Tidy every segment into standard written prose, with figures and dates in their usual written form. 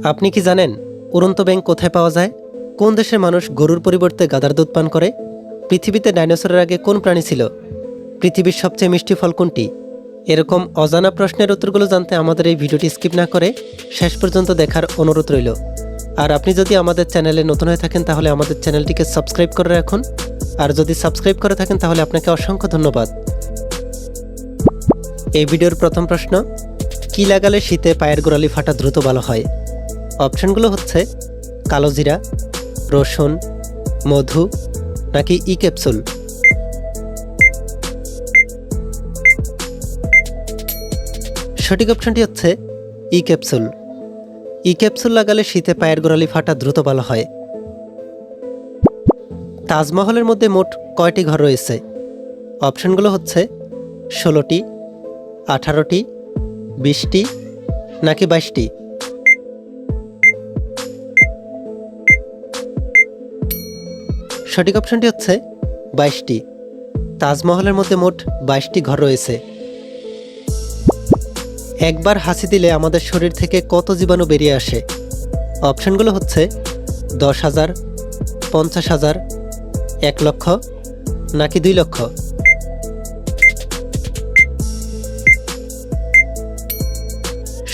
আপনি কি জানেন উড়ন্ত ব্যাঙ কোথায় পাওয়া যায়? কোন দেশের মানুষ গরুর পরিবর্তে গাধার দুধ পান করে? পৃথিবীতে ডাইনোসরের আগে কোন প্রাণী ছিল? পৃথিবীর সবচেয়ে মিষ্টি ফল কোনটি? এরকম অজানা প্রশ্নের উত্তরগুলো জানতে আমাদের এই ভিডিওটি স্কিপ না করে শেষ পর্যন্ত দেখার অনুরোধ রইল। আর আপনি যদি আমাদের চ্যানেলে নতুন হয়ে থাকেন তাহলে আমাদের চ্যানেলটিকে সাবস্ক্রাইব করে রাখুন। আর যদি সাবস্ক্রাইব করে থাকেন তাহলে আপনাকে অসংখ্য ধন্যবাদ। এই ভিডিওর প্রথম প্রশ্ন, কি লাগালে শীতে পায়ের গোড়ালি ফাটা দ্রুত ভালো হয়? অপশনগুলো হচ্ছে কালোজিরা, রসুন, মধু নাকি ই ক্যাপসুল। সঠিক অপশনটি হচ্ছে ই ক্যাপসুল। ই ক্যাপসুল লাগালে শীতে পায়ের গোড়ালি ফাটা দ্রুত ভালো হয়। তাজমহলের মধ্যে মোট কয়টি ঘর রয়েছে? অপশনগুলো হচ্ছে 16টি, 18টি, 20টি নাকি 22টি। সঠিক অপশনটি হচ্ছে 22টি। তাজমহলের মধ্যে মোট 22টি ঘর রয়েছে। একবার হাসি দিলে আমাদের শরীর থেকে কত জীবাণু বেরিয়ে আসে? অপশনগুলো হচ্ছে 10,000, 50,000, 1 লক্ষ নাকি 2 লক্ষ।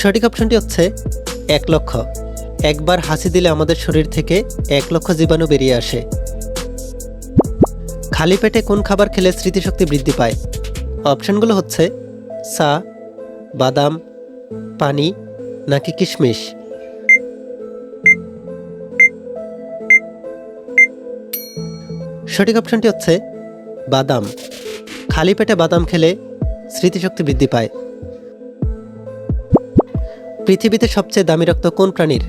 সঠিক অপশনটি হচ্ছে 1 লক্ষ। একবার হাসি দিলে আমাদের শরীর থেকে 1 লক্ষ জীবাণু বেরিয়ে আসে। খালি পেটে কোন খাবার খেলে স্মৃতিশক্তি বৃদ্ধি পায়? অপশনগুলো হচ্ছে চা, বাদাম, পানি নাকি কিশমিশ। সঠিক অপশনটি হচ্ছে বাদাম। খালি পেটে বাদাম খেলে স্মৃতিশক্তি বৃদ্ধি পায়। পৃথিবীতে সবচেয়ে দামি রক্ত কোন প্রাণীর?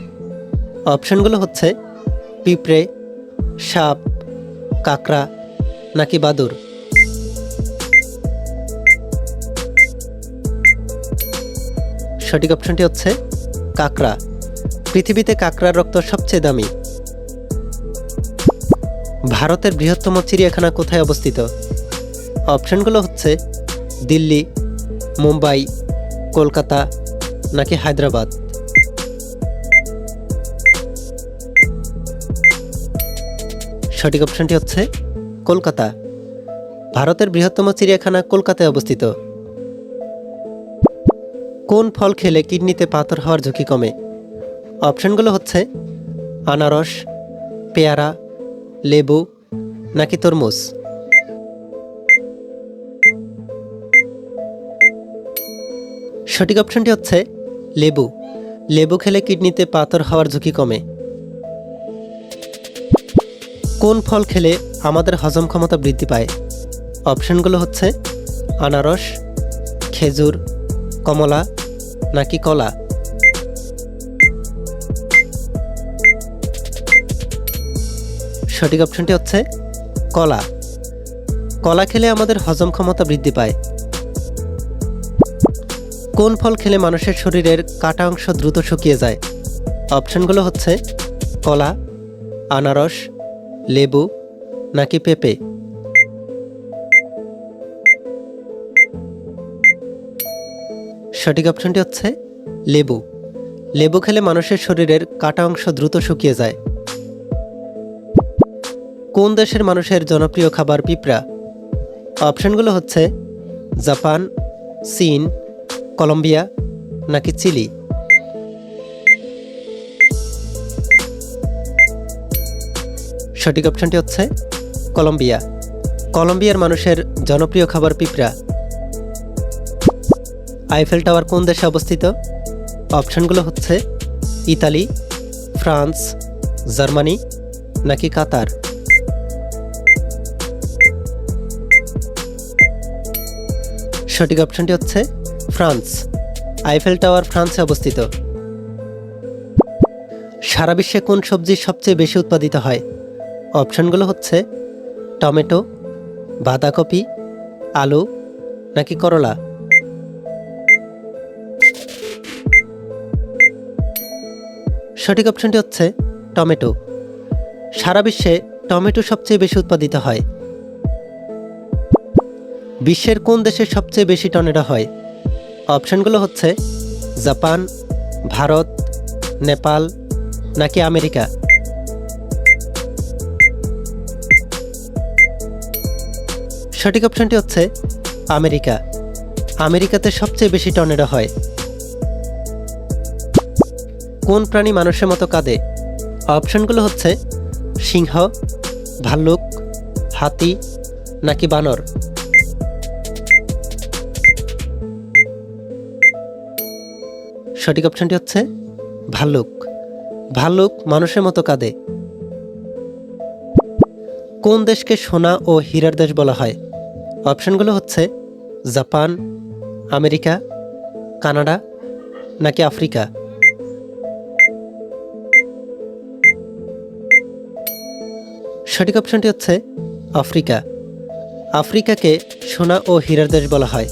অপশনগুলো হচ্ছে পিঁপড়ে, সাপ, কাঁকড়া নাকি বাদুড়। সঠিক অপশনটি হচ্ছে কাঁকড়া। পৃথিবীতে কাঁকড়ার রক্ত সবচেয়ে দামি। ভারতের বৃহত্তম চিড়িয়াখানা কোথায় অবস্থিত? অপশনগুলো হচ্ছে দিল্লি, মুম্বাই, কলকাতা নাকি হায়দ্রাবাদ। সঠিক অপশনটি হচ্ছে কলকাতা। ভারতের বৃহত্তম চিড়িয়াখানা কলকাতায় অবস্থিত। কোন ফল খেলে কিডনিতে পাথর হওয়ার ঝুঁকি কমে? অপশনগুলো হচ্ছে আনারস, পেয়ারা, লেবু নাকি তরমুজ। সঠিক অপশনটি হচ্ছে লেবু। লেবু খেলে কিডনিতে পাথর হওয়ার ঝুঁকি কমে। কোন ফল খেলে আমাদের হজম ক্ষমতা বৃদ্ধি পায়? অপশনগুলো হচ্ছে আনারস, খেজুর, কমলা নাকি কলা। সঠিক অপশনটি হচ্ছে কলা। কলা খেলে আমাদের হজম ক্ষমতা বৃদ্ধি পায়। কোন ফল খেলে মানুষের শরীরের কাটা অংশ দ্রুত শুকিয়ে যায়? অপশনগুলো হচ্ছে কলা, আনারস, লেবু নাকি পেঁপে। সঠিক অপশনটি হচ্ছে লেবু। লেবু খেলে মানুষের শরীরের কাটা অংশ দ্রুত শুকিয়ে যায়। কোন দেশের মানুষের জনপ্রিয় খাবার পিঁপড়া? অপশনগুলো হচ্ছে জাপান, চীন, কলম্বিয়া নাকি চিলি। সঠিক অপশনটি হচ্ছে কলম্বিয়া। কলম্বিয়ার মানুষের জনপ্রিয় খাবার পিঁপড়া। আইফেল টাওয়ার কোন দেশে অবস্থিত? অপশনগুলো হচ্ছে ইতালি, ফ্রান্স, জার্মানি নাকি কাতার। সঠিক অপশনটি হচ্ছে ফ্রান্স। আইফেল টাওয়ার ফ্রান্সে অবস্থিত। সারা বিশ্বে কোন সবজি সবচেয়ে বেশি উৎপাদিত হয়? অপশনগুলো হচ্ছে টমেটো, বাঁধাকপি, আলু নাকি করলা। সঠিক অপশনটি হচ্ছে টমেটো। সারা বিশ্বে টমেটো সবচেয়ে বেশি উৎপাদিত হয়। বিশ্বের কোন দেশে সবচেয়ে বেশি টর্নেডো হয়? অপশনগুলো হচ্ছে জাপান, ভারত, নেপাল নাকি আমেরিকা? সঠিক অপশনটি হচ্ছে আমেরিকা। আমেরিকাতে সবচেয়ে বেশি টর্নেডো হয়। কোন প্রাণী মানুষের মতো কাঁদে? অপশনগুলো হচ্ছে সিংহ, ভাল্লুক, হাতি নাকি বানর? সঠিক অপশনটি হচ্ছে ভাল্লুক। ভাল্লুক মানুষের মতো কাঁদে। কোন দেশকে সোনা ও হীরার দেশ বলা হয়? অপশনগুলো হচ্ছে জাপান, আমেরিকা, কানাডা নাকি আফ্রিকা? সঠিক অপশনটি হচ্ছে আফ্রিকা। আফ্রিকাকে সোনা ও হীরার দেশ বলা হয়।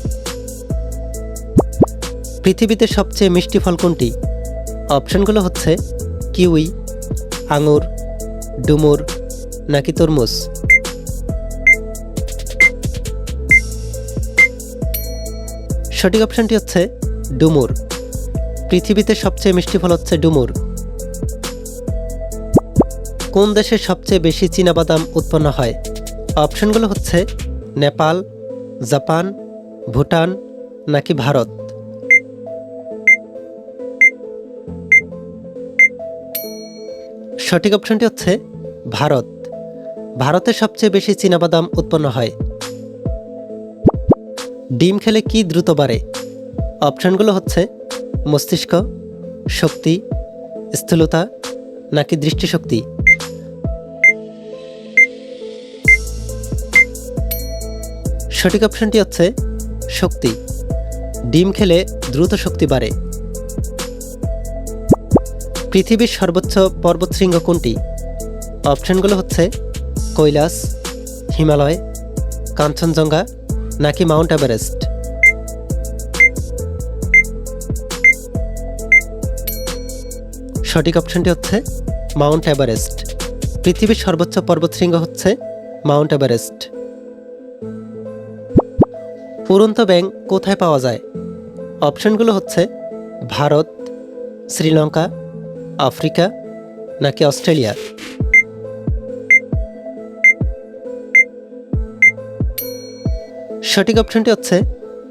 পৃথিবীতে সবচেয়ে মিষ্টি ফল কোনটি? অপশনগুলো হচ্ছে কিউই, আঙুর, ডুমুর নাকি তরমুজ? সঠিক অপশনটি হচ্ছে ডুমুর। পৃথিবীতে সবচেয়ে মিষ্টি ফল হচ্ছে ডুমুর। কোন দেশে সবচেয়ে বেশি চীনাবাদাম উৎপন্ন হয়? অপশনগুলো হচ্ছে নেপাল, জাপান, ভুটান নাকি ভারত? সঠিক অপশনটি হচ্ছে ভারত। ভারতে সবচেয়ে বেশি চীনাবাদাম উৎপন্ন হয়। ডিম খেলে কি দ্রুত বাড়ে? অপশনগুলো হচ্ছে মস্তিষ্ক, শক্তি, স্থূলতা নাকি দৃষ্টিশক্তি? সঠিক অপশনটি হচ্ছে শক্তি। ডিম খেলে দ্রুত শক্তি বাড়ে। পৃথিবীর সর্বোচ্চ পর্বতশৃঙ্গ কোনটি? অপশনগুলো হচ্ছে কৈলাস, হিমালয়, কাঞ্চনজঙ্ঘা নাকি মাউন্ট এভারেস্ট? সঠিক অপশনটি হচ্ছে মাউন্ট এভারেস্ট। পৃথিবীর সর্বোচ্চ পর্বতশৃঙ্গ হচ্ছে মাউন্ট এভারেস্ট। উড়ন্ত ব্যাঙ কোথায় পাওয়া যায়? অপশনগুলো হচ্ছে ভারত, শ্রীলঙ্কা, আফ্রিকা নাকি অস্ট্রেলিয়া? সঠিক অপশনটি হচ্ছে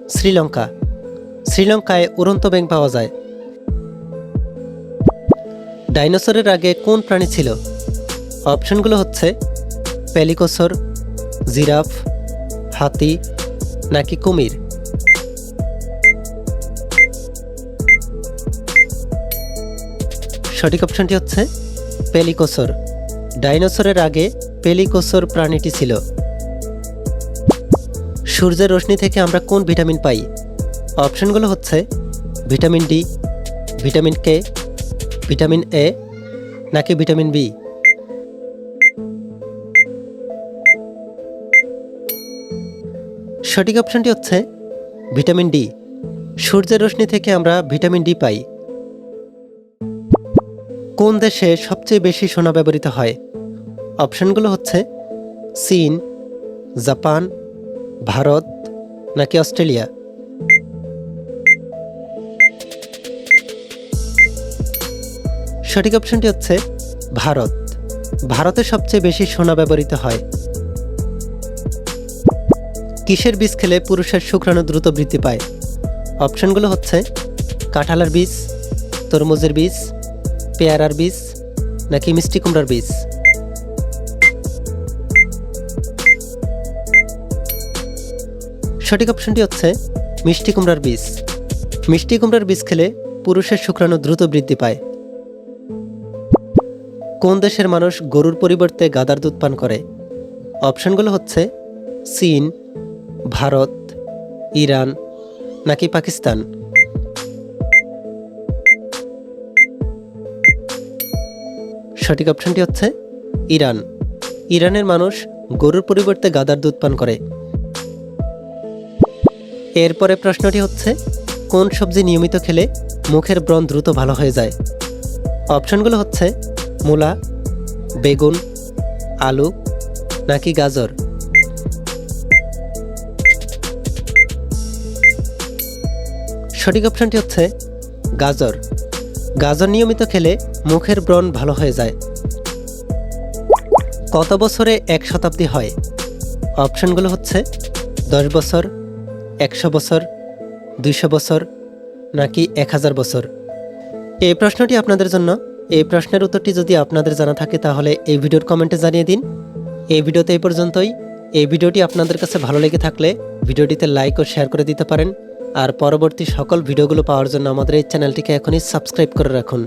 শ্রীলঙ্কা। শ্রীলঙ্কায় উড়ন্ত ব্যাঙ পাওয়া যায়। ডাইনোসরের আগে কোন প্রাণী ছিল? অপশনগুলো হচ্ছে প্যালিকোসর, জিরাফ, হাতি নাকি কুমির? সঠিক অপশনটি হচ্ছে প্যালিকোসর। ডাইনোসরের আগে প্যালিকোসর প্রাণীটি ছিল। সূর্যের রশ্মি থেকে আমরা কোন ভিটামিন পাই? অপশনগুলো হচ্ছে vitamin D, vitamin K, vitamin A নাকি ভিটামিন বি? সঠিক অপশনটি হচ্ছে ভিটামিন ডি। সূর্যের রশ্মি থেকে আমরা ভিটামিন ডি পাই। কোন দেশে সবচেয়ে বেশি সোনা ব্যবহৃত হয়? অপশনগুলো হচ্ছে চীন, জাপান, ভারত নাকি অস্ট্রেলিয়া? সঠিক অপশনটি হচ্ছে ভারত। ভারতে সবচেয়ে বেশি সোনা ব্যবহৃত হয়। কিসের বীজ খেলে পুরুষের শুক্রাণু দ্রুত বৃদ্ধি পায়? অপশনগুলো হচ্ছে কাঁঠালের বীজ, তরমুজের বীজ, পেয়ারার বীজ নাকি মিষ্টি কুমড়ার বীজ? সঠিক অপশনটি হচ্ছে মিষ্টি কুমড়ার বীজ। মিষ্টি কুমড়ার বীজ খেলে পুরুষের শুক্রাণু দ্রুত বৃদ্ধি পায়। কোন দেশের মানুষ গরুর পরিবর্তে গাধার দুধ পান করে? অপশনগুলো হচ্ছে চীন, ভারত, ইরান নাকি পাকিস্তান? সঠিক অপশনটি হচ্ছে ইরান। ইরানের মানুষ গরুর পরিবর্তে গাধার দুধ পান করে। এরপরে প্রশ্নটি হচ্ছে কোন সবজি নিয়মিত খেলে মুখের ব্রণ দ্রুত ভালো হয়ে যায়? অপশনগুলো হচ্ছে মূলা, বেগুন, আলু নাকি গাজর? সঠিক অপশনটি হচ্ছে গাজর। গাজর নিয়মিত খেলে মুখের ব্রণ ভালো হয়ে যায়। কত বছরে 1 শতাব্দী হয়? অপশনগুলো হচ্ছে 10 বছর, 100 বছর, 200 বছর নাকি 1000 বছর। এই প্রশ্নটি আপনাদের জন্য। এই প্রশ্নের উত্তরটি যদি আপনাদের জানা থাকে তাহলে এই ভিডিওর কমেন্টে জানিয়ে দিন। এই ভিডিওতে এই পর্যন্তই। এই ভিডিওটি আপনাদের কাছে ভালো লেগে থাকলে ভিডিওটিতে লাইক ও শেয়ার করে দিতে পারেন। আর পরবর্তী সকল ভিডিওগুলো পাওয়ার জন্য আমাদের এই চ্যানেলটিকে এখনই সাবস্ক্রাইব করে রাখুন।